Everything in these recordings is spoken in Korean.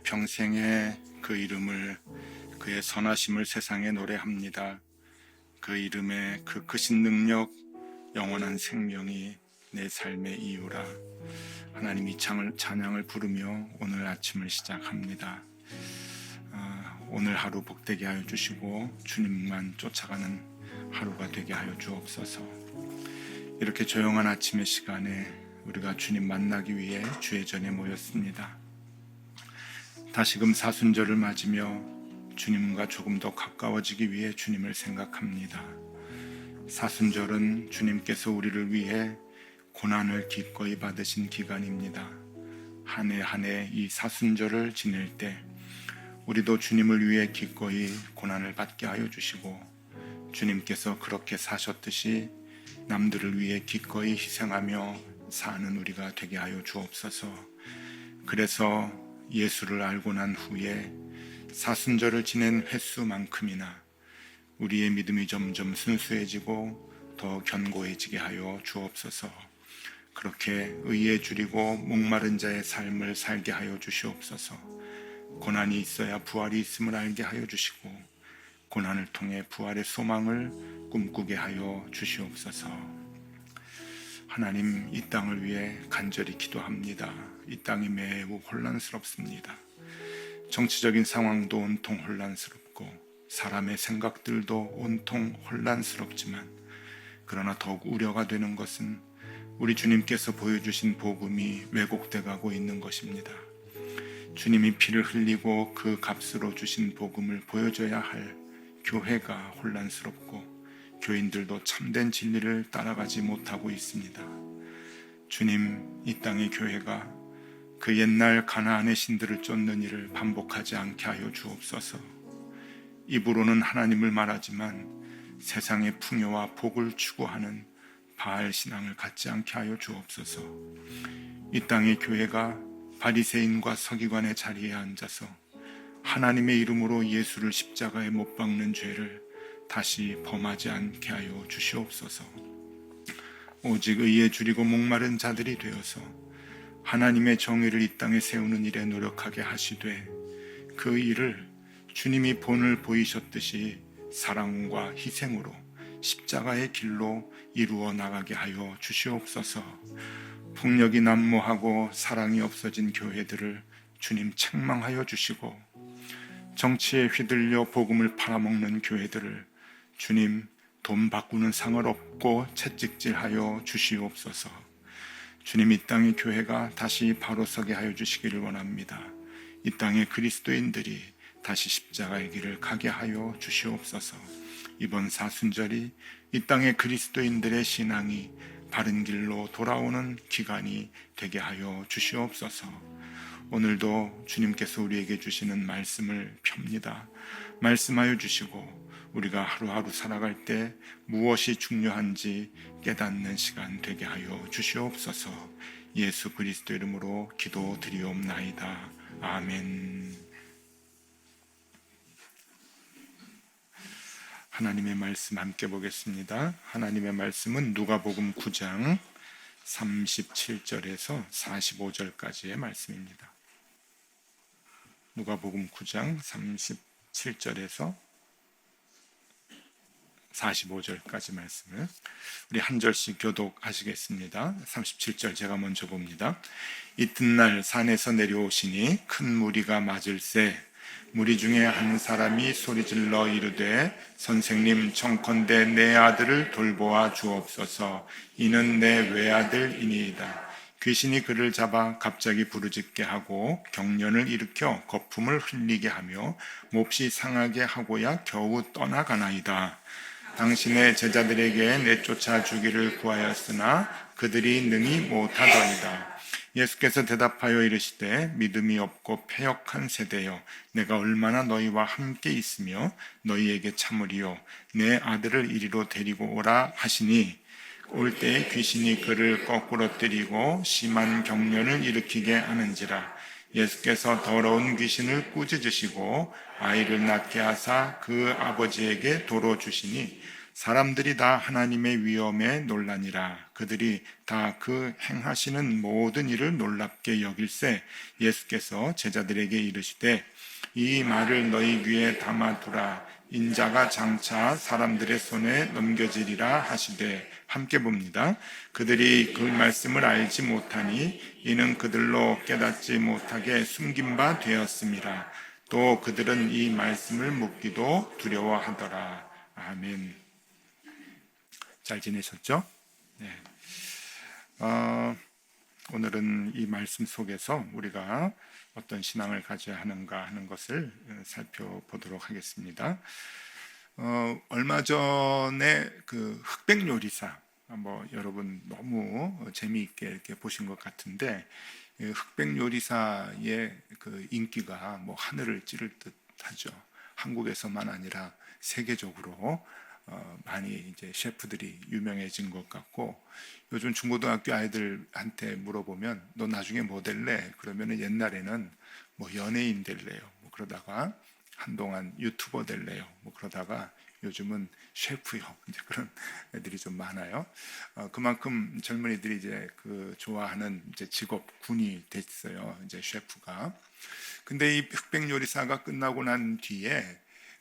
평생에 그 이름을, 그의 선하심을 세상에 노래합니다. 그 이름의 그 크신 능력, 영원한 생명이 내 삶의 이유라. 하나님 이 찬양을 부르며 오늘 아침을 시작합니다. 오늘 하루 복되게 하여 주시고 주님만 쫓아가는 하루가 되게 하여 주옵소서. 이렇게 조용한 아침의 시간에 우리가 주님 만나기 위해 주의 전에 모였습니다. 다시금 사순절을 맞으며 주님과 조금 더 가까워지기 위해 주님을 생각합니다. 사순절은 주님께서 우리를 위해 고난을 기꺼이 받으신 기간입니다. 한 해 한 해 이 사순절을 지낼 때 우리도 주님을 위해 기꺼이 고난을 받게 하여 주시고, 주님께서 그렇게 사셨듯이 남들을 위해 기꺼이 희생하며 사는 우리가 되게 하여 주옵소서. 그래서 예수를 알고 난 후에 사순절을 지낸 횟수만큼이나 우리의 믿음이 점점 순수해지고 더 견고해지게 하여 주옵소서. 그렇게 의에 줄이고 목마른 자의 삶을 살게 하여 주시옵소서. 고난이 있어야 부활이 있음을 알게 하여 주시고, 고난을 통해 부활의 소망을 꿈꾸게 하여 주시옵소서. 하나님, 이 땅을 위해 간절히 기도합니다. 이 땅이 매우 혼란스럽습니다. 정치적인 상황도 온통 혼란스럽고 사람의 생각들도 온통 혼란스럽지만, 그러나 더욱 우려가 되는 것은 우리 주님께서 보여주신 복음이 왜곡돼 가고 있는 것입니다. 주님이 피를 흘리고 그 값으로 주신 복음을 보여줘야 할 교회가 혼란스럽고 교인들도 참된 진리를 따라가지 못하고 있습니다. 주님, 이 땅의 교회가 그 옛날 가나안의 신들을 쫓는 일을 반복하지 않게 하여 주옵소서. 입으로는 하나님을 말하지만 세상의 풍요와 복을 추구하는 바알 신앙을 갖지 않게 하여 주옵소서. 이 땅의 교회가 바리새인과 서기관의 자리에 앉아서 하나님의 이름으로 예수를 십자가에 못 박는 죄를 다시 범하지 않게 하여 주시옵소서. 오직 의에 줄이고 목마른 자들이 되어서 하나님의 정의를 이 땅에 세우는 일에 노력하게 하시되, 그 일을 주님이 본을 보이셨듯이 사랑과 희생으로 십자가의 길로 이루어 나가게 하여 주시옵소서. 폭력이 난무하고 사랑이 없어진 교회들을 주님 책망하여 주시고, 정치에 휘둘려 복음을 팔아먹는 교회들을 주님 돈 바꾸는 상을 얻고 채찍질하여 주시옵소서. 주님, 이 땅의 교회가 다시 바로 서게 하여 주시기를 원합니다. 이 땅의 그리스도인들이 다시 십자가의 길을 가게 하여 주시옵소서. 이번 사순절이 이 땅의 그리스도인들의 신앙이 바른 길로 돌아오는 기간이 되게 하여 주시옵소서. 오늘도 주님께서 우리에게 주시는 말씀을 펴니다. 말씀하여 주시고 우리가 하루하루 살아갈 때 무엇이 중요한지 깨닫는 시간 되게 하여 주시옵소서. 예수 그리스도 이름으로 기도드리옵나이다. 아멘. 하나님의 말씀 함께 보겠습니다. 하나님의 말씀은 누가복음 9장 37절에서 45절까지의 말씀입니다. 누가복음 9장 37절에서 45절까지 말씀을 우리 한 절씩 교독하시겠습니다. 37절 제가 먼저 봅니다. 이튿날 산에서 내려오시니 큰 무리가 맞을세, 무리 중에 한 사람이 소리질러 이르되, 선생님, 청컨대 내 아들을 돌보아 주옵소서. 이는 내 외아들이니이다. 귀신이 그를 잡아 갑자기 부르짖게 하고 경련을 일으켜 거품을 흘리게 하며 몹시 상하게 하고야 겨우 떠나가나이다. 당신의 제자들에게 내쫓아 주기를 구하였으나 그들이 능히 못하더이다. 예수께서 대답하여 이르시되, 믿음이 없고 패역한 세대여, 내가 얼마나 너희와 함께 있으며 너희에게 참으리요. 내 아들을 이리로 데리고 오라 하시니, 올 때에 귀신이 그를 거꾸로 때리고 심한 경련을 일으키게 하는지라. 예수께서 더러운 귀신을 꾸짖으시고 아이를 낳게 하사 그 아버지에게 도로 주시니, 사람들이 다 하나님의 위엄에 놀라니라. 그들이 다 그 행하시는 모든 일을 놀랍게 여길세 예수께서 제자들에게 이르시되 이 말을 너희 귀에 담아두라. 인자가 장차 사람들의 손에 넘겨지리라 하시되, 함께 봅니다. 그들이 그 말씀을 알지 못하니 이는 그들로 깨닫지 못하게 숨긴 바 되었습니다. 또 그들은 이 말씀을 묻기도 두려워하더라. 아멘. 잘 지내셨죠? 네. 오늘은 이 말씀 속에서 우리가 어떤 신앙을 가져야 하는가 하는 것을 살펴보도록 하겠습니다. 얼마 전에 그 흑백 요리사, 여러분 너무 재미있게 이렇게 보신 것 같은데, 흑백 요리사의 그 인기가 하늘을 찌를 듯하죠. 한국에서만 아니라 세계적으로 많이 이제 셰프들이 유명해진 것 같고, 요즘 중고등학교 아이들한테 물어보면 너 나중에 뭐 될래? 그러면은 옛날에는 연예인 될래요. 그러다가 한동안 유튜버 될래요. 그러다가 요즘은 셰프요. 이제 그런 애들이 좀 많아요. 그만큼 젊은이들이 이제 그 좋아하는 이제 직업 군이 됐어요. 이제 셰프가. 근데 이 흑백 요리사가 끝나고 난 뒤에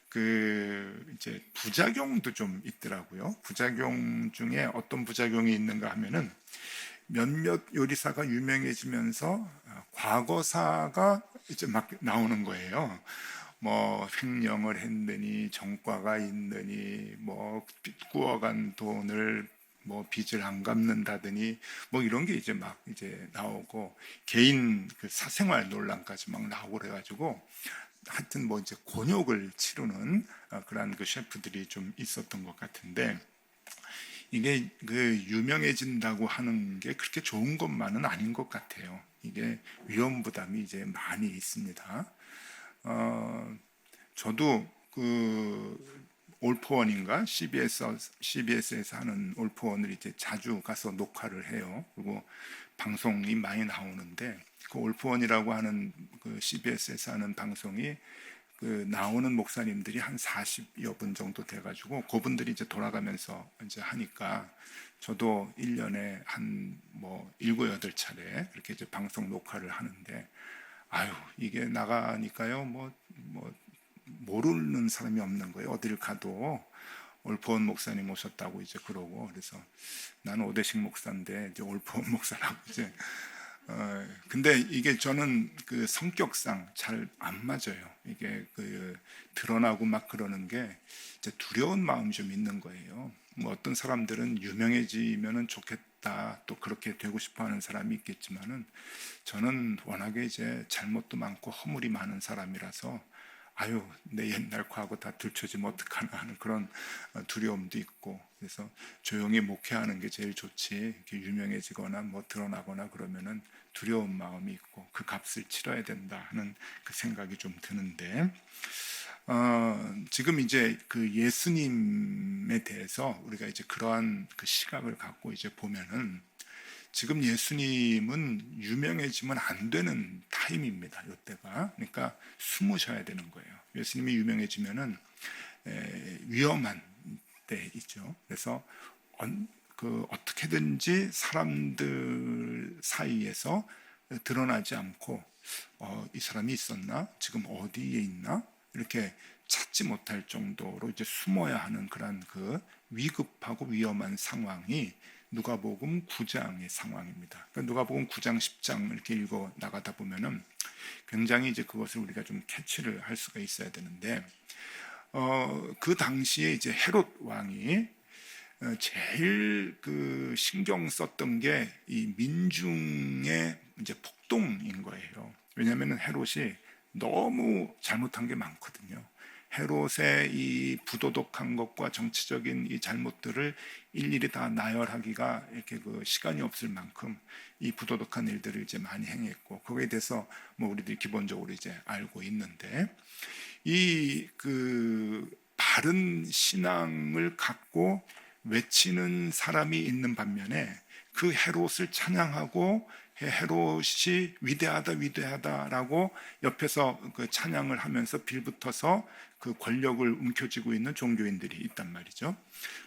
그 이제 부작용도 좀 있더라고요. 부작용 중에 어떤 부작용이 있는가 하면은 몇몇 요리사가 유명해지면서 과거사가 이제 막 나오는 거예요. 횡령을 했느니, 전과가 있느니, 구워간 돈을 빚을 안 갚는다더니 이런 게 이제 막 이제 나오고, 개인 그 사생활 논란까지 막 나오고 그래가지고, 하여튼 이제 곤욕을 치르는 그런 그 셰프들이 좀 있었던 것 같은데, 이게 그 유명해진다고 하는 게 그렇게 좋은 것만은 아닌 것 같아요. 이게 위험 부담이 이제 많이 있습니다. 저도 그 올포원인가 CBS에서 하는 올포원을 이제 자주 가서 녹화를 해요. 그리고 방송이 많이 나오는데, 그 올포원이라고 하는 그 CBS에서 하는 방송이 그 나오는 목사님들이 한 40여 분 정도 돼가지고, 그분들이 이제 돌아가면서 이제 하니까 저도 1년에 한 7, 8차례 이렇게 이제 방송 녹화를 하는데, 이게 나가니까요, 모르는 사람이 없는 거예요. 어딜 가도 올포원 목사님 오셨다고 이제 그러고, 그래서 나는 오대식 목사인데 이제 올포원 목사라고 이제. 근데 이게 저는 그 성격상 잘 안 맞아요. 이게 그 드러나고 막 그러는 게 이제 두려운 마음이 좀 있는 거예요. 어떤 사람들은 유명해지면은 좋겠다, 또 그렇게 되고 싶어 하는 사람이 있겠지만은, 저는 워낙에 이제 잘못도 많고 허물이 많은 사람이라서, 내 옛날 과거 다 들춰지면 어떡하나 하는 그런 두려움도 있고, 그래서 조용히 목회하는 게 제일 좋지, 이렇게 유명해지거나 드러나거나 그러면은 두려운 마음이 있고 그 값을 치러야 된다 하는 그 생각이 좀 드는데, 지금 이제 그 예수님에 대해서 우리가 이제 그러한 그 시각을 갖고 이제 보면은, 지금 예수님은 유명해지면 안 되는 타임입니다. 이때가. 그러니까 숨으셔야 되는 거예요. 예수님이 유명해지면은 위험한 때이죠. 그래서 어떻게든지 사람들 사이에서 드러나지 않고, 이 사람이 있었나? 지금 어디에 있나? 이렇게 찾지 못할 정도로 이제 숨어야 하는 그런 그 위급하고 위험한 상황이 누가복음 9장의 상황입니다. 그러니까 누가복음 9장, 10장 이렇게 읽어 나가다 보면은 굉장히 이제 그것을 우리가 좀 캐치를 할 수가 있어야 되는데, 그 당시에 이제 헤롯 왕이 제일 그 신경 썼던 게 이 민중의 이제 폭동인 거예요. 왜냐하면 헤롯이 너무 잘못한 게 많거든요. 헤롯의 이 부도덕한 것과 정치적인 이 잘못들을 일일이 다 나열하기가 이렇게 그 시간이 없을 만큼 이 부도덕한 일들을 이제 많이 행했고, 거기에 대해서 우리들이 기본적으로 이제 알고 있는데, 이 그 바른 신앙을 갖고 외치는 사람이 있는 반면에, 그 헤롯을 찬양하고 헤롯이 위대하다 위대하다라고 옆에서 그 찬양을 하면서 빌붙어서 그 권력을 움켜쥐고 있는 종교인들이 있단 말이죠.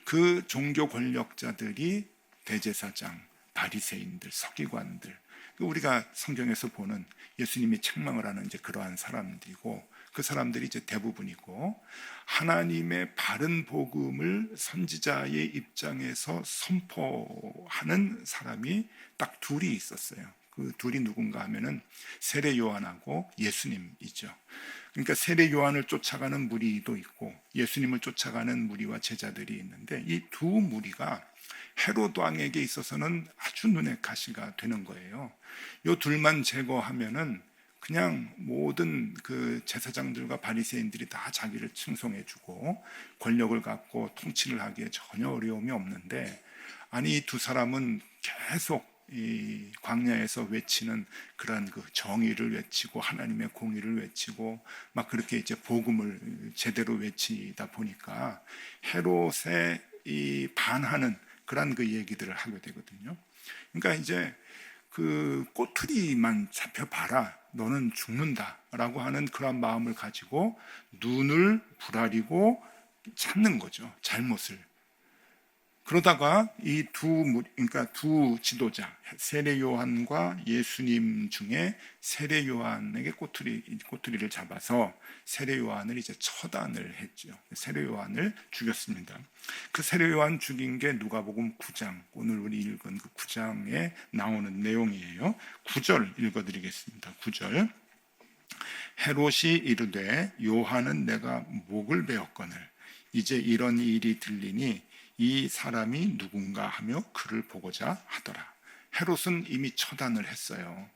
그 종교 권력자들이 대제사장, 바리새인들, 서기관들, 우리가 성경에서 보는 예수님이 책망을 하는 이제 그러한 사람들이고, 그 사람들이 이제 대부분이고, 하나님의 바른 복음을 선지자의 입장에서 선포하는 사람이 딱 둘이 있었어요. 그 둘이 누군가 하면은 세례 요한하고 예수님이죠. 그러니까 세례 요한을 쫓아가는 무리도 있고 예수님을 쫓아가는 무리와 제자들이 있는데, 이 두 무리가 헤롯 왕에게 있어서는 아주 눈의 가시가 되는 거예요. 이 둘만 제거하면은 그냥 모든 그 제사장들과 바리새인들이 다 자기를 칭송해주고 권력을 갖고 통치를 하기에 전혀 어려움이 없는데, 아니 이 두 사람은 계속 이 광야에서 외치는 그런 그 정의를 외치고 하나님의 공의를 외치고 막 그렇게 이제 복음을 제대로 외치다 보니까 헤롯에 이 반하는 그런 그 얘기들을 하게 되거든요. 그러니까 이제 그 꼬투리만 잡혀봐라, 너는 죽는다라고 하는 그런 마음을 가지고 눈을 부라리고 찾는 거죠, 잘못을. 그러다가 이 그러니까 두 지도자, 세례 요한과 예수님 중에 세례 요한에게 꼬투리를 잡아서 세례 요한을 이제 처단을 했죠. 세례 요한을 죽였습니다. 그 세례 요한 죽인 게 누가복음 9장, 오늘 우리 읽은 그 9장에 나오는 내용이에요. 9절 읽어드리겠습니다. 9절. 헤롯이 이르되 요한은 내가 목을 베었거늘 이제 이런 일이 들리니 이 사람이 누군가 하며 그를 보고자 하더라. 헤롯은 이미 처단을 했어요.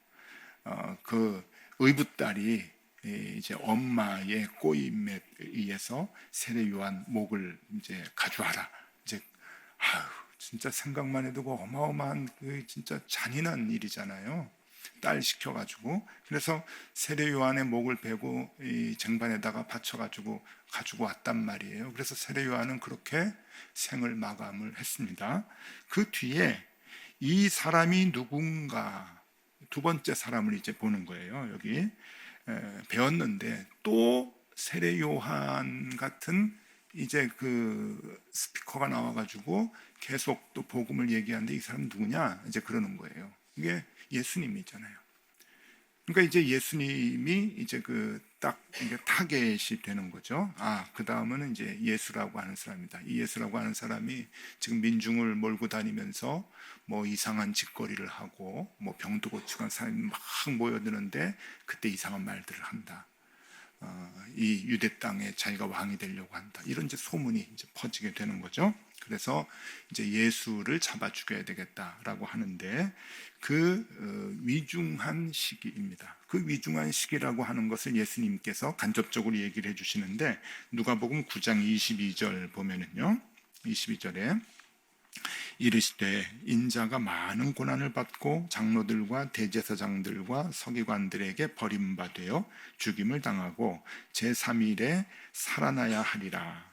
그 의붓딸이 이제 엄마의 꼬임에 의해서 세례 요한 목을 이제 가져와라. 이제 진짜 생각만 해도 어마어마한 그 진짜 잔인한 일이잖아요. 딸 시켜가지고, 그래서 세례 요한의 목을 베고 이 쟁반에다가 받쳐가지고 가지고 왔단 말이에요. 그래서 세례 요한은 그렇게 생을 마감을 했습니다. 그 뒤에 이 사람이 누군가, 두 번째 사람을 이제 보는 거예요. 여기 배웠는데 또 세례 요한 같은 이제 그 스피커가 나와가지고 계속 또 복음을 얘기하는데, 이 사람 누구냐 이제 그러는 거예요. 이게 예수님이잖아요. 그러니까 이제 예수님이 이제 그 딱 이게 타겟이 되는 거죠. 그 다음은 이제 예수라고 하는 사람이다. 이 예수라고 하는 사람이 지금 민중을 몰고 다니면서 뭐 이상한 짓거리를 하고 뭐 병도 고치고 한 사람이 막 모여드는데 그때 이상한 말들을 한다. 이 유대 땅에 자기가 왕이 되려고 한다. 이런 이제 소문이 이제 퍼지게 되는 거죠. 그래서 이제 예수를 잡아 죽여야 되겠다라고 하는데, 그 위중한 시기입니다. 그 위중한 시기라고 하는 것을 예수님께서 간접적으로 얘기를 해주시는데, 누가복음 9장 22절 보면은요, 22절에 이르시되 인자가 많은 고난을 받고 장로들과 대제사장들과 서기관들에게 버림받아 죽임을 당하고 제3일에 살아나야 하리라.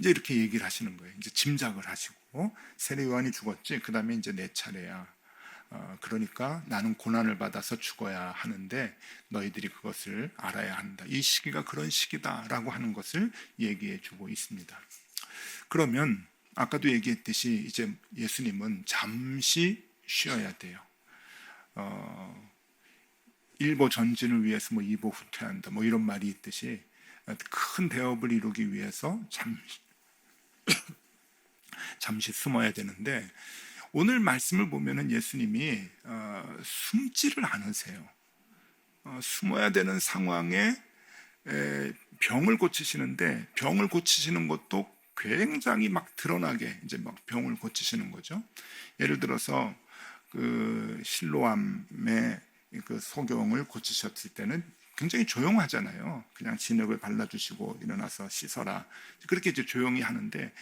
이제 이렇게 얘기를 하시는 거예요. 이제 짐작을 하시고, 세례 요한이 죽었지, 그 다음에 이제 내 차례야. 그러니까 나는 고난을 받아서 죽어야 하는데 너희들이 그것을 알아야 한다. 이 시기가 그런 시기다라고 하는 것을 얘기해 주고 있습니다. 그러면 아까도 얘기했듯이 이제 예수님은 잠시 쉬어야 돼요. 일보 전진을 위해서 뭐 이보 후퇴한다, 뭐 이런 말이 있듯이 큰 대업을 이루기 위해서 잠시 숨어야 되는데, 오늘 말씀을 보면은 예수님이 숨지를 않으세요. 숨어야 되는 상황에 병을 고치시는데, 병을 고치시는 것도 굉장히 막 드러나게 이제 막 병을 고치시는 거죠. 예를 들어서 그 실로암의 그 소경을 고치셨을 때는 굉장히 조용하잖아요. 그냥 진흙을 발라주시고 일어나서 씻어라, 그렇게 이제 조용히 하는데,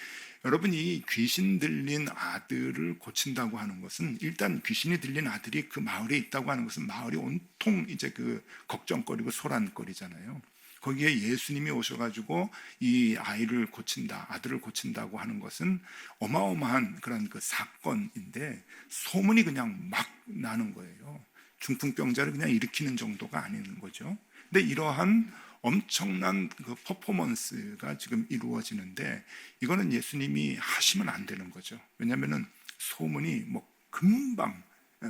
여러분 이 귀신 들린 아들을 고친다고 하는 것은, 일단 귀신이 들린 아들이 그 마을에 있다고 하는 것은 마을이 온통 이제 그 걱정거리고 소란거리잖아요. 거기에 예수님이 오셔가지고 이 아이를 고친다, 아들을 고친다고 하는 것은 어마어마한 그런 그 사건인데 소문이 그냥 막 나는 거예요. 중풍병자를 그냥 일으키는 정도가 아닌 거죠. 근데 이러한 엄청난 그 퍼포먼스가 지금 이루어지는데 이거는 예수님이 하시면 안 되는 거죠. 왜냐하면은 소문이 뭐 금방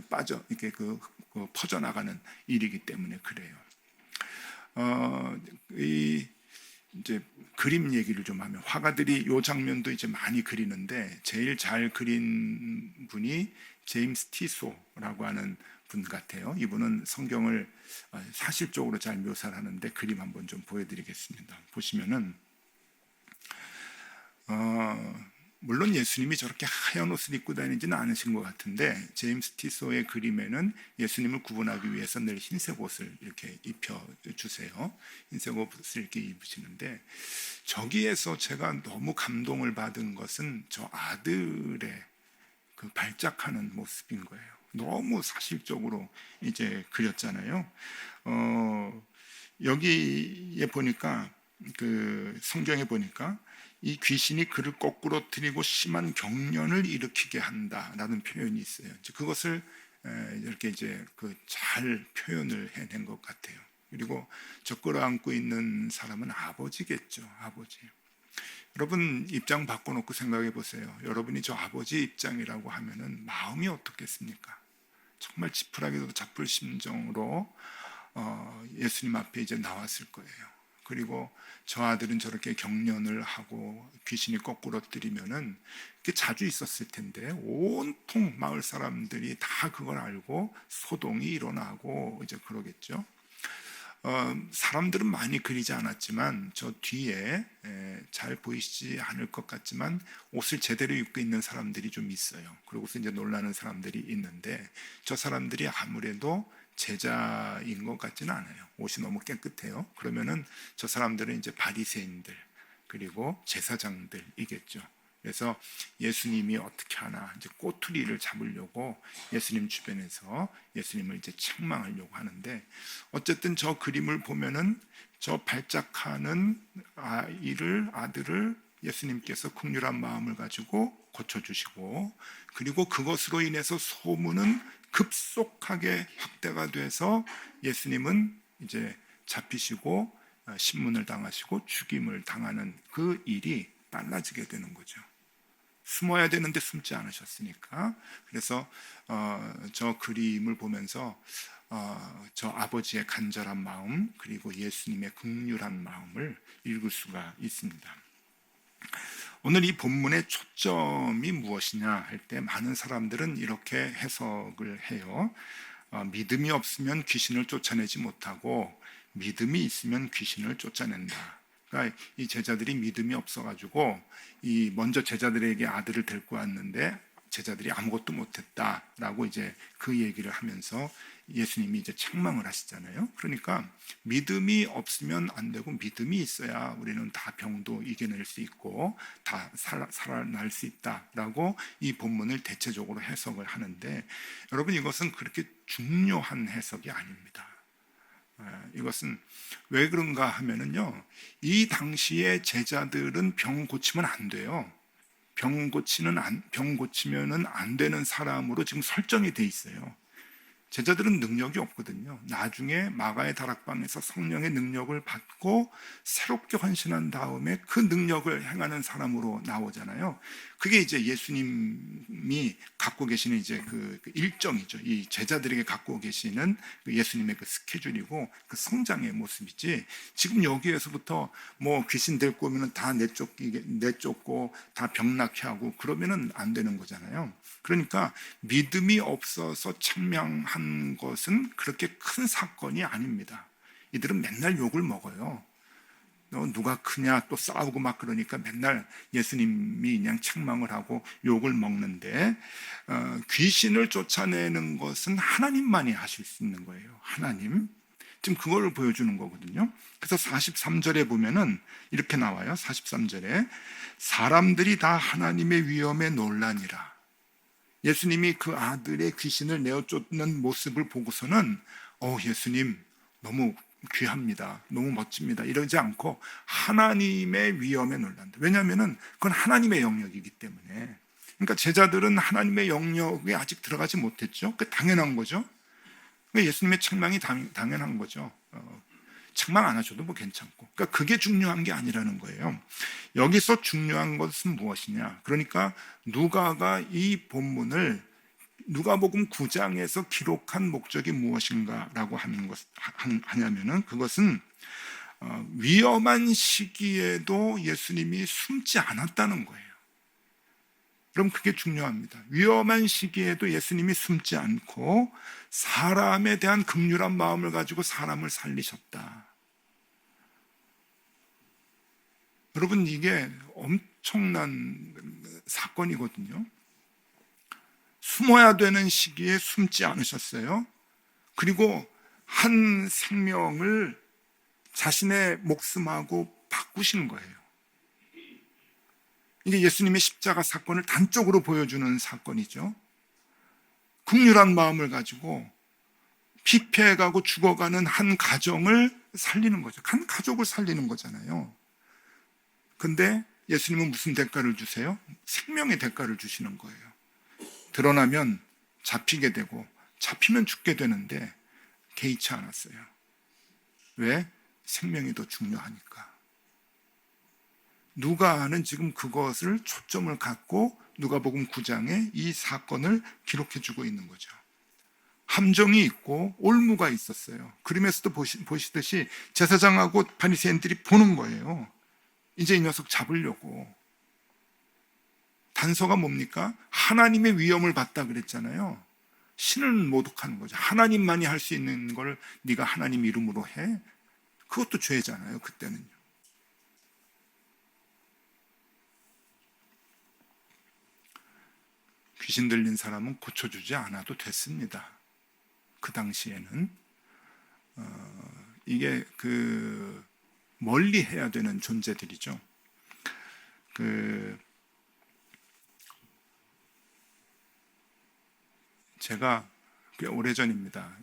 빠져 이렇게 그 퍼져나가는 일이기 때문에 그래요. 이 이제 그림 얘기를 좀 하면 화가들이 이 장면도 이제 많이 그리는데 제일 잘 그린 분이 제임스 티소라고 하는 분 같아요. 이분은 성경을 사실적으로 잘 묘사를 하는데 그림 한번 좀 보여드리겠습니다. 보시면은 물론 예수님이 저렇게 하얀 옷을 입고 다니지는 않으신 것 같은데 제임스 티소의 그림에는 예수님을 구분하기 위해서 늘 흰색 옷을 이렇게 입혀주세요. 흰색 옷을 이렇게 입으시는데 저기에서 제가 너무 감동을 받은 것은 저 아들의 그 발작하는 모습인 거예요. 너무 사실적으로 이제 그렸잖아요. 여기에 보니까 그 성경에 보니까 이 귀신이 그를 거꾸로 들이고 심한 경련을 일으키게 한다라는 표현이 있어요. 그것을 이렇게 이제 그 잘 표현을 해낸 것 같아요. 그리고 저 끌어안고 있는 사람은 아버지겠죠. 아버지. 여러분 입장 바꿔놓고 생각해 보세요. 여러분이 저 아버지 입장이라고 하면은 마음이 어떻겠습니까? 정말 지푸라기도 잡을 심정으로 예수님 앞에 이제 나왔을 거예요. 그리고 저 아들은 저렇게 경련을 하고 귀신이 거꾸로 들이면은 그게 자주 있었을 텐데 온통 마을 사람들이 다 그걸 알고 소동이 일어나고 이제 그러겠죠. 사람들은 많이 그리지 않았지만 저 뒤에 잘 보이시지 않을 것 같지만 옷을 제대로 입고 있는 사람들이 좀 있어요. 그러고서 이제 놀라는 사람들이 있는데 저 사람들이 아무래도 제자인 것 같지는 않아요. 옷이 너무 깨끗해요. 그러면은 저 사람들은 이제 바리새인들 그리고 제사장들이겠죠. 그래서 예수님이 어떻게 하나 이제 꼬투리를 잡으려고 예수님 주변에서 예수님을 이제 책망하려고 하는데 어쨌든 저 그림을 보면은 저 발작하는 아들을 예수님께서 긍휼한 마음을 가지고 고쳐주시고 그리고 그것으로 인해서 소문은 급속하게 확대가 돼서 예수님은 이제 잡히시고 신문을 당하시고 죽임을 당하는 그 일이 빨라지게 되는 거죠. 숨어야 되는데 숨지 않으셨으니까. 그래서 저 그림을 보면서 저 아버지의 간절한 마음 그리고 예수님의 긍휼한 마음을 읽을 수가 있습니다. 오늘 이 본문의 초점이 무엇이냐 할 때 많은 사람들은 이렇게 해석을 해요. 믿음이 없으면 귀신을 쫓아내지 못하고 믿음이 있으면 귀신을 쫓아낸다. 그러니까 이 제자들이 믿음이 없어가지고 먼저 제자들에게 아들을 데리고 왔는데 제자들이 아무것도 못했다라고 이제 그 얘기를 하면서 예수님이 이제 책망을 하시잖아요. 그러니까 믿음이 없으면 안 되고 믿음이 있어야 우리는 다 병도 이겨낼 수 있고 다 살아날 수 있다라고 이 본문을 대체적으로 해석을 하는데 여러분 이것은 그렇게 중요한 해석이 아닙니다. 이것은 왜 그런가 하면은요, 이 당시에 제자들은 병 고치면 안 돼요. 병 고치면은 안 되는 사람으로 지금 설정이 돼 있어요. 제자들은 능력이 없거든요. 나중에 마가의 다락방에서 성령의 능력을 받고 새롭게 헌신한 다음에 그 능력을 행하는 사람으로 나오잖아요. 그게 이제 예수님이 갖고 계시는 이제 그 일정이죠. 이 제자들에게 갖고 계시는 그 예수님의 그 스케줄이고 그 성장의 모습이지. 지금 여기에서부터 뭐 귀신 데리고 오면은 다 내쫓고 다 병나게 하고 그러면은 안 되는 거잖아요. 그러니까 믿음이 없어서 책망한 것은 그렇게 큰 사건이 아닙니다. 이들은 맨날 욕을 먹어요. 너 누가 크냐 또 싸우고 막 그러니까 맨날 예수님이 그냥 책망을 하고 욕을 먹는데 귀신을 쫓아내는 것은 하나님만이 하실 수 있는 거예요. 하나님. 지금 그걸 보여주는 거거든요. 그래서 43절에 보면은 이렇게 나와요. 43절에 사람들이 다 하나님의 위엄에 놀라니라. 예수님이 그 아들의 귀신을 내어 쫓는 모습을 보고서는 예수님 너무 귀합니다. 너무 멋집니다. 이러지 않고 하나님의 위엄에 놀란다. 왜냐하면 그건 하나님의 영역이기 때문에. 그러니까 제자들은 하나님의 영역에 아직 들어가지 못했죠. 그 당연한 거죠. 예수님의 책망이 당연한 거죠. 책망 안 하셔도 뭐 괜찮고. 그러니까 그게 중요한 게 아니라는 거예요. 여기서 중요한 것은 무엇이냐? 그러니까 누가가 이 본문을 누가복음 9장에서 기록한 목적이 무엇인가라고 하냐면은 그것은 위험한 시기에도 예수님이 숨지 않았다는 거예요. 그럼 그게 중요합니다. 위험한 시기에도 예수님이 숨지 않고 사람에 대한 긍휼한 마음을 가지고 사람을 살리셨다. 여러분, 이게 엄청난 사건이거든요. 숨어야 되는 시기에 숨지 않으셨어요. 그리고 한 생명을 자신의 목숨하고 바꾸신 거예요. 이게 예수님의 십자가 사건을 단적으로 보여주는 사건이죠. 긍휼한 마음을 가지고 피폐해가고 죽어가는 한 가정을 살리는 거죠. 한 가족을 살리는 거잖아요. 근데 예수님은 무슨 대가를 주세요? 생명의 대가를 주시는 거예요. 드러나면 잡히게 되고 잡히면 죽게 되는데 개의치 않았어요. 왜? 생명이 더 중요하니까. 누가는 지금 그것을 초점을 갖고 누가복음 9장에 이 사건을 기록해주고 있는 거죠. 함정이 있고 올무가 있었어요. 그림에서도 보시듯이 제사장하고 바리새인들이 보는 거예요. 이제 이 녀석 잡으려고. 단서가 뭡니까? 하나님의 위엄을 받다 그랬잖아요. 신은 모독하는 거죠. 하나님만이 할 수 있는 걸 네가 하나님 이름으로 해? 그것도 죄잖아요. 그때는요. 귀신 들린 사람은 고쳐주지 않아도 됐습니다. 그 당시에는 이게 멀리 해야 되는 존재들이죠. 제가 꽤 오래전입니다.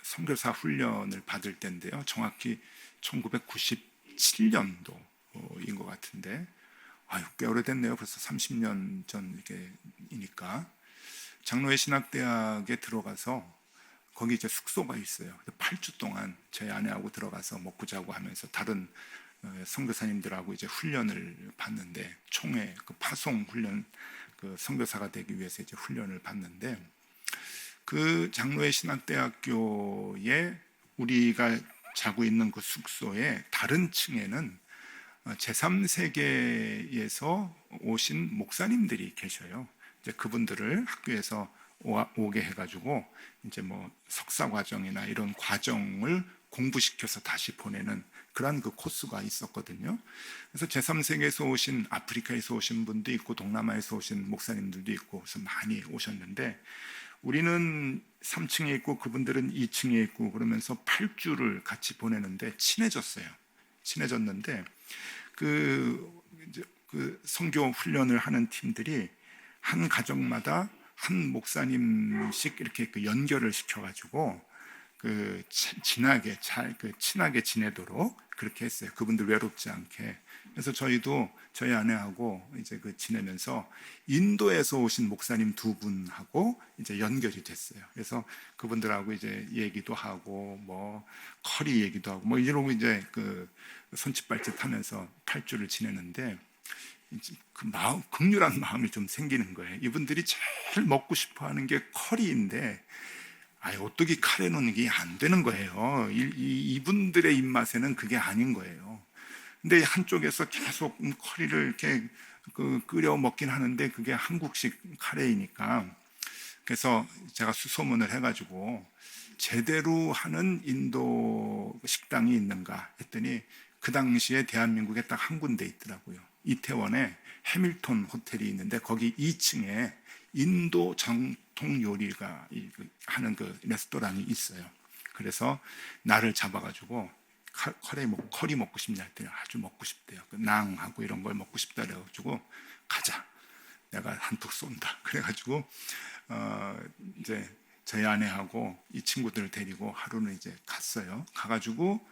선교사 훈련을 받을 때인데요. 정확히 1997년도인 것 같은데, 꽤 오래됐네요. 벌써 30년 전이니까. 장로회 신학대학에 들어가서 거기 이제 숙소가 있어요. 8주 동안 저희 아내하고 들어가서 먹고 자고 하면서 다른 선교사님들하고 이제 훈련을 받는데, 총회 파송 훈련, 선교사가 되기 위해서 이제 훈련을 받는데, 그 장로회 신학대학교에 우리가 자고 있는 그 숙소의 다른 층에는 제3세계에서 오신 목사님들이 계셔요. 이제 그분들을 학교에서 오게 해가지고 이제 뭐 석사 과정이나 이런 과정을 공부시켜서 다시 보내는 그런 코스가 있었거든요. 그래서 제3세계에서 오신, 아프리카에서 오신 분도 있고 동남아에서 오신 목사님들도 있고 그래서 많이 오셨는데, 우리는 3층에 있고 그분들은 2층에 있고 그러면서 8주를 같이 보내는데 친해졌는데 선교 훈련을 하는 팀들이 한 가정마다 한 목사님씩 이렇게 연결을 시켜가지고 친하게 지내도록 그렇게 했어요. 그분들 외롭지 않게. 그래서 저희도 저희 아내하고 이제 지내면서 인도에서 오신 목사님 2분하고 이제 연결이 됐어요. 그래서 그분들하고 이제 얘기도 하고 뭐 커리 얘기도 하고 뭐 이러고 이제 손짓발짓 하면서 8주를 지내는데, 긍휼한 마음이 좀 생기는 거예요. 이분들이 제일 먹고 싶어 하는 게 커리인데, 오뚜기 카레 넣는 게 안 되는 거예요. 이분들의 입맛에는 그게 아닌 거예요. 근데 한쪽에서 계속 커리를 이렇게 끓여 먹긴 하는데 그게 한국식 카레이니까, 그래서 제가 수소문을 해가지고 제대로 하는 인도 식당이 있는가 했더니 그 당시에 대한민국에 딱 한 군데 있더라고요. 이태원에 해밀턴 호텔이 있는데 거기 2층에 인도 정통 요리가 하는 레스토랑이 있어요. 그래서 나를 잡아가지고 커리 먹고 싶냐 했더니 아주 먹고 싶대요. 낭하고 이런 걸 먹고 싶다 그래가지고 가자, 내가 한턱 쏜다 그래가지고 이제 저희 아내하고 이 친구들을 데리고 하루는 이제 갔어요. 가가지고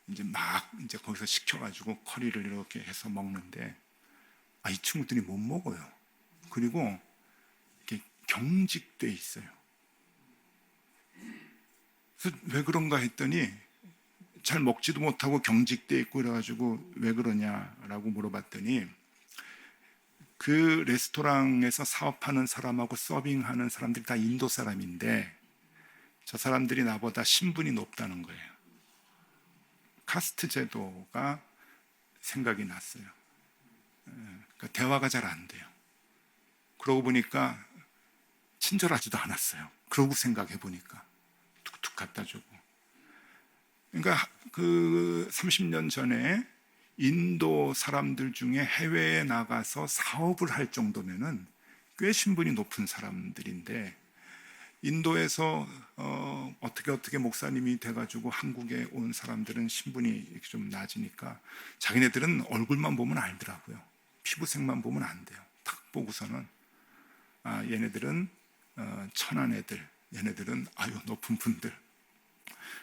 이제 막 이제 거기서 시켜가지고 커리를 이렇게 해서 먹는데 이 친구들이 못 먹어요. 그리고 이렇게 경직돼 있어요. 그래서 왜 그런가 했더니 잘 먹지도 못하고 경직돼 있고 그래가지고 왜 그러냐라고 물어봤더니 그 레스토랑에서 사업하는 사람하고 서빙하는 사람들이 다 인도 사람인데 저 사람들이 나보다 신분이 높다는 거예요. 카스트 제도가 생각이 났어요. 그러니까 대화가 잘 안 돼요. 그러고 보니까 친절하지도 않았어요. 그러고 생각해 보니까 툭툭 갖다 주고. 그러니까 그 30년 전에 인도 사람들 중에 해외에 나가서 사업을 할 정도면은 꽤 신분이 높은 사람들인데 인도에서 어떻게 목사님이 돼가지고 한국에 온 사람들은 신분이 좀 낮으니까 자기네들은 얼굴만 보면 알더라고요. 피부색만 보면 안 돼요. 딱 보고서는 얘네들은 천한 애들, 얘네들은 아유 높은 분들.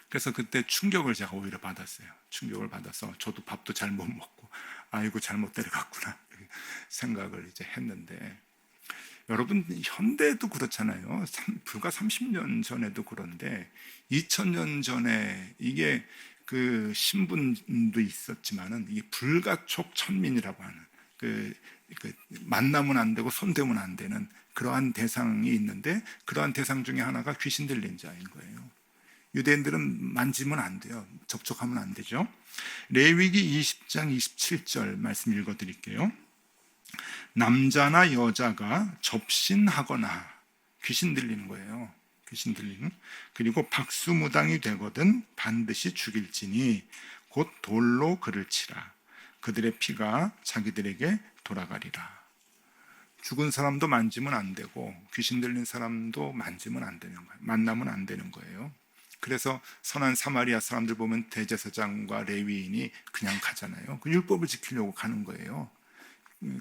그래서 그때 충격을 제가 오히려 받았어요. 충격을 받아서 저도 밥도 잘 못 먹고 아이고 잘못 데려갔구나 생각을 이제 했는데 여러분 현대도 그렇잖아요. 불과 30년 전에도 그런데 2000년 전에 이게 그 신분도 있었지만은 이게 불가촉천민이라고 하는 그 만나면 안 되고 손대면 안 되는 그러한 대상이 있는데 그러한 대상 중에 하나가 귀신 들린 자인 거예요. 유대인들은 만지면 안 돼요. 접촉하면 안 되죠. 레위기 20장 27절 말씀 읽어드릴게요. 남자나 여자가 접신하거나 귀신 들리는 거예요. 귀신 들리는. 그리고 박수무당이 되거든 반드시 죽일지니 곧 돌로 그를 치라. 그들의 피가 자기들에게 돌아가리라. 죽은 사람도 만지면 안 되고 귀신 들린 사람도 만지면 안 되는 거예요. 만나면 안 되는 거예요. 그래서 선한 사마리아 사람들 보면 대제사장과 레위인이 그냥 가잖아요. 그 율법을 지키려고 가는 거예요.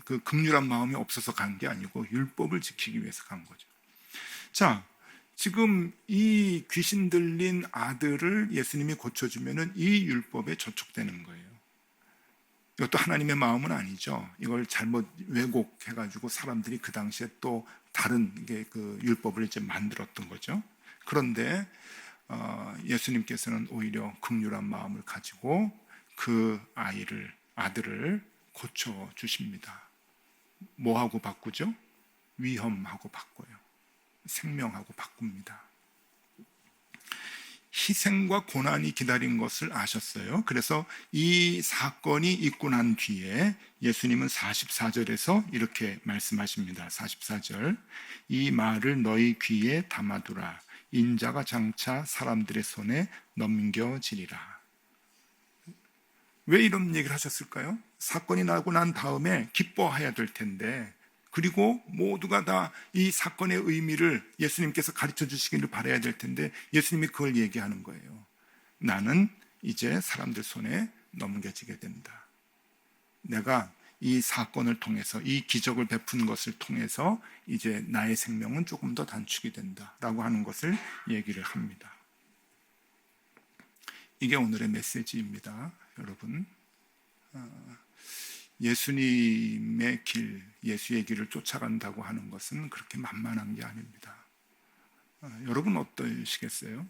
그 긍휼한 마음이 없어서 간 게 아니고 율법을 지키기 위해서 간 거죠. 자, 지금 이 귀신 들린 아들을 예수님이 고쳐주면은 이 율법에 저촉되는 거예요. 이것도 하나님의 마음은 아니죠. 이걸 잘못 왜곡해가지고 사람들이 그 당시에 또 다른 그 율법을 이제 만들었던 거죠. 그런데 예수님께서는 오히려 긍휼한 마음을 가지고 그 아들을 고쳐 주십니다. 뭐하고 바꾸죠? 위험하고 바꿔요. 생명하고 바꿉니다. 희생과 고난이 기다린 것을 아셨어요. 그래서 이 사건이 있고 난 뒤에 예수님은 44절에서 이렇게 말씀하십니다. 44절. 이 말을 너희 귀에 담아두라. 인자가 장차 사람들의 손에 넘겨지리라. 왜 이런 얘기를 하셨을까요? 사건이 나고 난 다음에 기뻐해야 될 텐데, 그리고 모두가 다 이 사건의 의미를 예수님께서 가르쳐 주시기를 바라야 될 텐데 예수님이 그걸 얘기하는 거예요. 나는 이제 사람들 손에 넘겨지게 된다. 내가 이 사건을 통해서 이 기적을 베푼 것을 통해서 이제 나의 생명은 조금 더 단축이 된다라고 하는 것을 얘기를 합니다. 이게 오늘의 메시지입니다. 여러분, 예수님의 길, 예수의 길을 쫓아간다고 하는 것은 그렇게 만만한 게 아닙니다. 여러분 어떠시겠어요?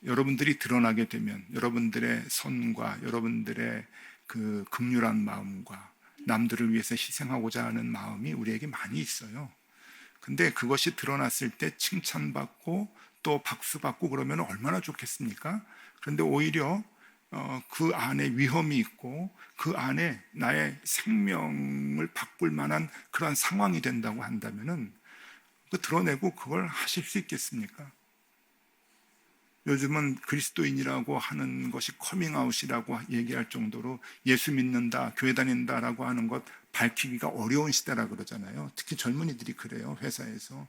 여러분들이 드러나게 되면 여러분들의 선과 여러분들의 그 긍휼한 마음과 남들을 위해서 희생하고자 하는 마음이 우리에게 많이 있어요. 근데 그것이 드러났을 때 칭찬받고 또 박수받고 그러면 얼마나 좋겠습니까? 그런데 오히려 그 안에 위험이 있고 그 안에 나의 생명을 바꿀 만한 그런 상황이 된다고 한다면은 드러내고 그걸 하실 수 있겠습니까? 요즘은 그리스도인이라고 하는 것이 커밍아웃이라고 얘기할 정도로 예수 믿는다, 교회 다닌다라고 하는 것 밝히기가 어려운 시대라 그러잖아요. 특히 젊은이들이 그래요, 회사에서.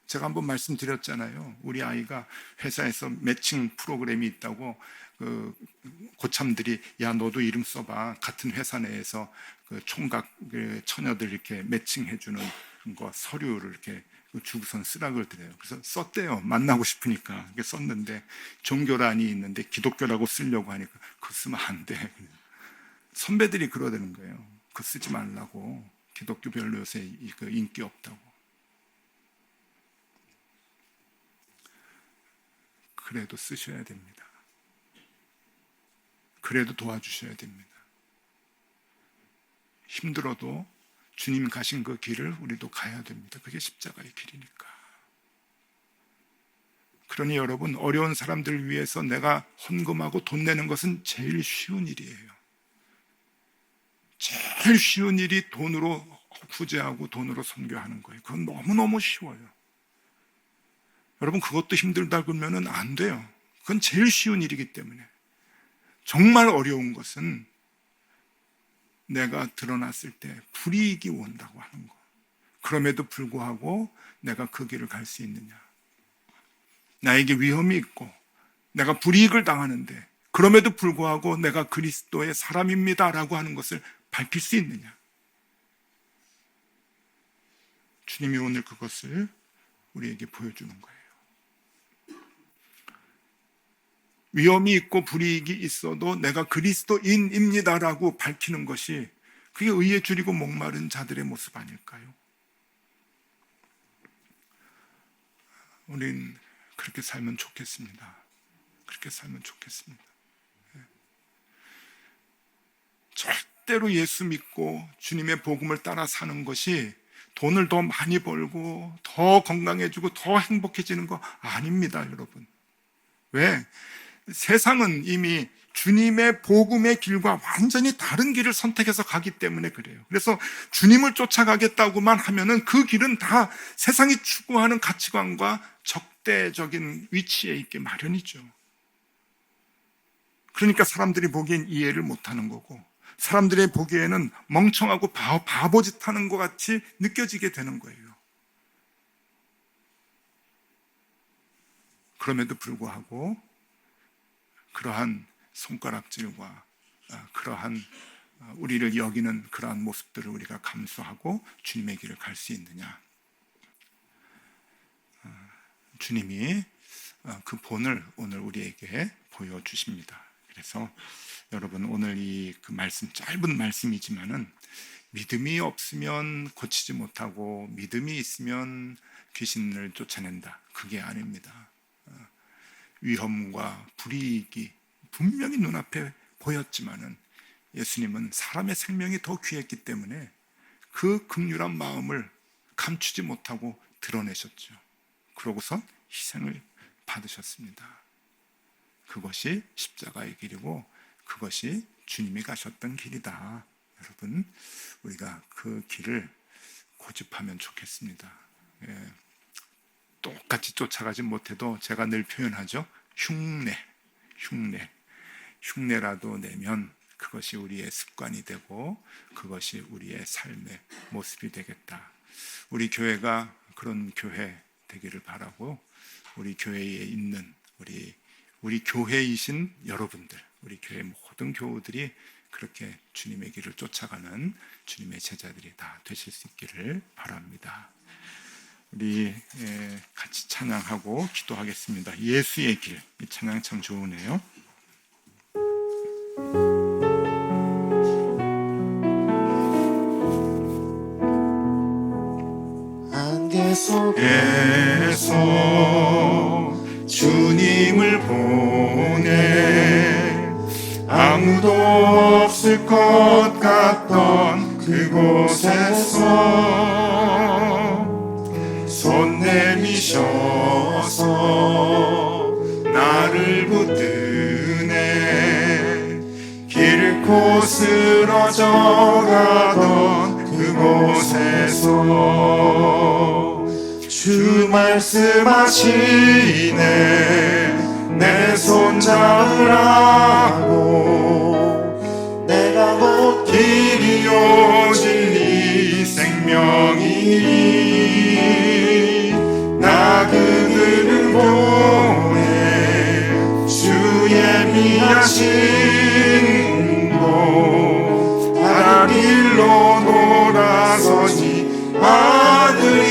제가 한번 말씀드렸잖아요. 우리 아이가 회사에서 매칭 프로그램이 있다고 그 고참들이 야 너도 이름 써봐. 같은 회사 내에서 그 총각 그 처녀들 이렇게 매칭해주는 거 서류를 이렇게 주고선 쓰라고 그러더래요. 그래서 썼대요. 만나고 싶으니까. 썼는데 종교란이 있는데 기독교라고 쓰려고 하니까 그거 쓰면 안 돼. 선배들이 그러다는 거예요. 그거 쓰지 말라고. 기독교 별로 요새 인기 없다고. 그래도 쓰셔야 됩니다. 그래도 도와주셔야 됩니다. 힘들어도 주님 가신 그 길을 우리도 가야 됩니다. 그게 십자가의 길이니까. 그러니 여러분, 어려운 사람들을 위해서 내가 헌금하고 돈 내는 것은 제일 쉬운 일이에요. 제일 쉬운 일이 돈으로 구제하고 돈으로 선교하는 거예요. 그건 너무너무 쉬워요. 여러분, 그것도 힘들다 그러면 안 돼요. 그건 제일 쉬운 일이기 때문에. 정말 어려운 것은 내가 드러났을 때 불이익이 온다고 하는 거. 그럼에도 불구하고 내가 그 길을 갈 수 있느냐. 나에게 위험이 있고 내가 불이익을 당하는데 그럼에도 불구하고 내가 그리스도의 사람입니다 라고 하는 것을 밝힐 수 있느냐. 주님이 오늘 그것을 우리에게 보여주는 거예요. 위험이 있고 불이익이 있어도 내가 그리스도인입니다라고 밝히는 것이 그게 의에 줄이고 목마른 자들의 모습 아닐까요? 우린 그렇게 살면 좋겠습니다. 그렇게 살면 좋겠습니다. 절대로 예수 믿고 주님의 복음을 따라 사는 것이 돈을 더 많이 벌고 더 건강해지고 더 행복해지는 거 아닙니다, 여러분. 왜? 세상은 이미 주님의 복음의 길과 완전히 다른 길을 선택해서 가기 때문에 그래요. 그래서 주님을 쫓아가겠다고만 하면은 그 길은 다 세상이 추구하는 가치관과 적대적인 위치에 있게 마련이죠. 그러니까 사람들이 보기엔 이해를 못하는 거고, 사람들이 보기에는 멍청하고 바보짓 하는 것 같이 느껴지게 되는 거예요. 그럼에도 불구하고 그러한 손가락질과 그러한 우리를 여기는 그러한 모습들을 우리가 감수하고 주님의 길을 갈 수 있느냐. 주님이 그 본을 오늘 우리에게 보여주십니다. 그래서 여러분, 오늘 그 말씀, 짧은 말씀이지만은 믿음이 없으면 고치지 못하고 믿음이 있으면 귀신을 쫓아낸다. 그게 아닙니다. 위험과 불이익이 분명히 눈앞에 보였지만은 예수님은 사람의 생명이 더 귀했기 때문에 그 긍휼한 마음을 감추지 못하고 드러내셨죠. 그러고선 희생을 받으셨습니다. 그것이 십자가의 길이고 그것이 주님이 가셨던 길이다. 여러분, 우리가 그 길을 고집하면 좋겠습니다. 똑같이 쫓아가지 못해도 제가 늘 표현하죠. 흉내라도 내면 그것이 우리의 습관이 되고 그것이 우리의 삶의 모습이 되겠다. 우리 교회가 그런 교회 되기를 바라고, 우리 교회에 있는 우리 교회이신 여러분들, 우리 교회 모든 교우들이 그렇게 주님의 길을 쫓아가는 주님의 제자들이 다 되실 수 있기를 바랍니다. 우리 같이 찬양하고 기도하겠습니다. 예수의 길, 이 찬양 참 좋으네요. 안개 속에서 주님을 보내 아무도 없을 것 같던 그곳에서 손 내미셔서 나를 붙드네. 길고 쓰러져 가던 그곳에서 주 말씀하시네. 내 손 잡으라고. 내가 곧 길이요 진리 생명이니 나 그들을 보내. 주의 미하신 곳 다른 길로 돌아서니 아들이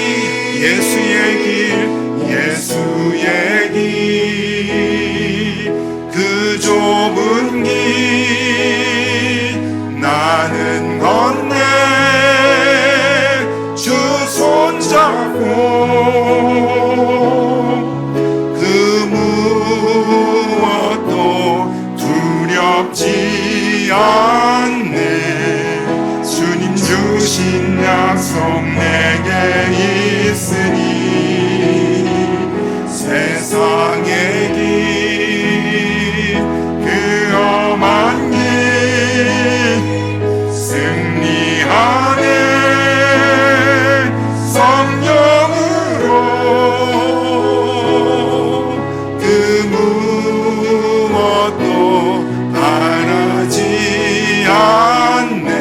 예수의 길 그 좁은 길 나는 건네 주 손잡고 그 무엇도 두렵지 않네. 주님 주신 약속 내게 있으니 세상의 길 그 험한 길 승리하네. 성령으로 그 무엇도 바라지 않네.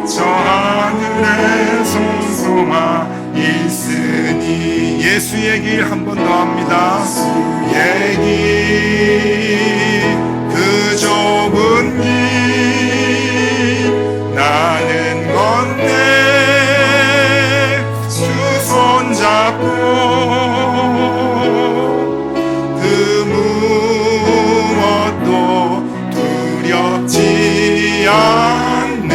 저 하늘에 손소마 있으니 예수의 길 한 번 더 합니다. 예수의 길 그 좁은 길 나는 건네 주 손잡고 그 무엇도 두렵지 않네.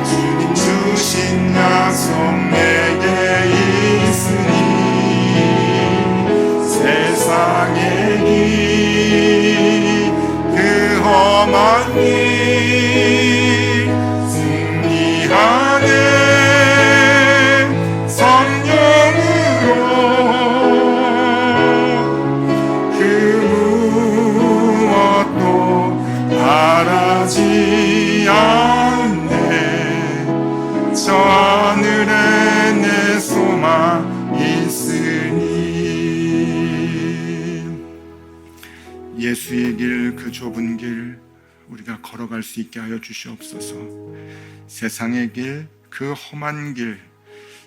주님 주신 약속 내게 있으니 세상의 길 그 험한 길 승리하네. 성령으로 그 무엇도 바라지 않네. 저 하늘에 내 소망 있으니. 예수의 길 그 좁은 길 우리가 걸어갈 수 있게 하여 주시옵소서. 세상의 길 그 험한 길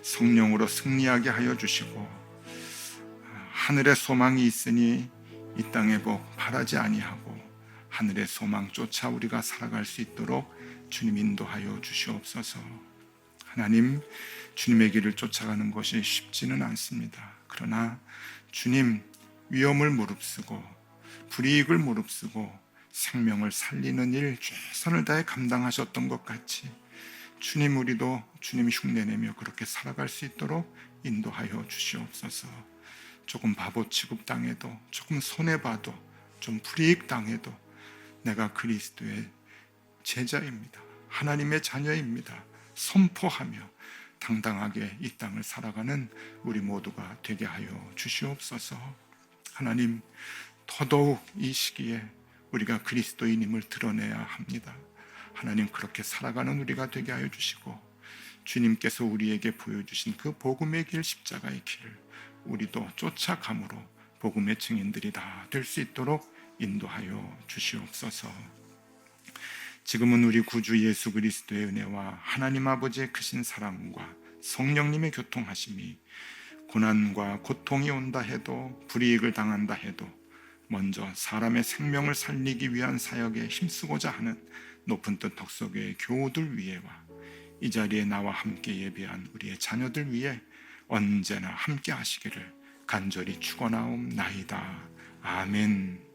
성령으로 승리하게 하여 주시고 하늘의 소망이 있으니 이 땅의 복 바라지 아니하고 하늘의 소망 쫓아 우리가 살아갈 수 있도록 주님 인도하여 주시옵소서. 하나님, 주님의 길을 쫓아가는 것이 쉽지는 않습니다. 그러나 주님 위험을 무릅쓰고 불이익을 무릅쓰고 생명을 살리는 일 최선을 다해 감당하셨던 것 같이 주님 우리도 주님 흉내내며 그렇게 살아갈 수 있도록 인도하여 주시옵소서. 조금 바보 취급당해도 조금 손해봐도 좀 불이익 당해도 내가 그리스도의 제자입니다. 하나님의 자녀입니다. 선포하며 당당하게 이 땅을 살아가는 우리 모두가 되게 하여 주시옵소서. 하나님, 더더욱 이 시기에 우리가 그리스도인임을 드러내야 합니다. 하나님, 그렇게 살아가는 우리가 되게 하여 주시고 주님께서 우리에게 보여주신 그 복음의 길, 십자가의 길 우리도 쫓아감으로 복음의 증인들이 다 될 수 있도록 인도하여 주시옵소서. 지금은 우리 구주 예수 그리스도의 은혜와 하나님 아버지의 크신 사랑과 성령님의 교통하심이 고난과 고통이 온다 해도 불이익을 당한다 해도 먼저 사람의 생명을 살리기 위한 사역에 힘쓰고자 하는 높은 뜻 덕석의 교우들 위에와 이 자리에 나와 함께 예배한 우리의 자녀들 위해 언제나 함께 하시기를 간절히 축원하옵나이다. 아멘.